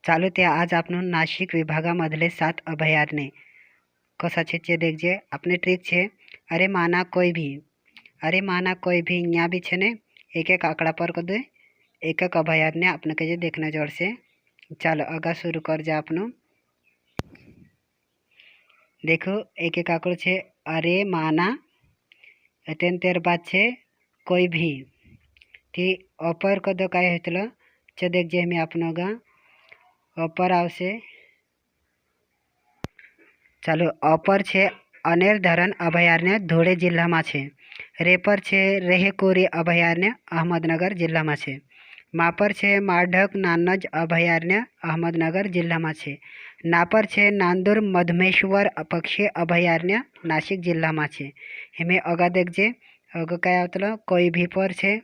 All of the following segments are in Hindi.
चालू ते आज आपण नाशिक विभागामधले 7 अभयारण्ये कशाचे चे देखजे अपने ट्रिक छे। अरे माना कोई भी, अरे माना कोई भी यहाँ भी छे ने एक एक आंकड़ा पर कर दे एक एक अभयारण्य अपने के जे देखने जोड़ से। चलो आगा शुरू कर जा अपनो। देखो एक एक आंकड़ो छे अरे माना तेन तेर बाद छे कोई भी थी अपर कदो काय हेतलो चे देखजे मैं अपनो गा अपर आवशे। चालो अपर छे अनेर धरण अभयारण्य धोळे जिल्ला में छे। रेपर छे रेहेकोरी अभयारण्य अहमदनगर जिल्ला में छे। मापर छे माढक नानज अभयारण्य अहमदनगर जिल्ला में छे। नापर छे नांदुर मधमेश्वर पक्षी अभयारण्य नासिक जिल्ला में छे। हेमे अगा देखजे अगा काय आवतलो कोई भी पर छे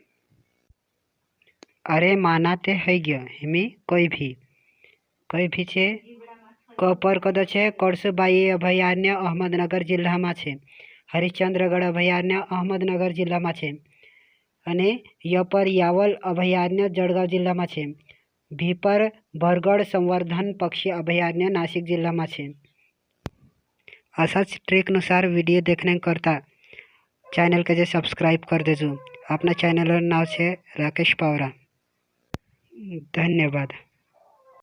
अरे माना ते है गयो हेमे कोई भी छे कपर कदो छे कड़सुबाई अभयारण्य अहमदनगर जिल्ला में छे। हरिश्चंद्रगढ़ अभयारण्य अहमदनगर जिल्ला में छे अने यपर यावल अभयारण्य जळगाव जिल्ला में छे। भीपर भरगढ़ संवर्धन पक्षी अभयारण्य नासिक जिल्ला में छे। असाच ट्रिकनुसार वीडियो देखने करता चैनल के जे सब्सक्राइब कर देजो। अपना चैनल नाम छे राकेश पावरा। धन्यवाद।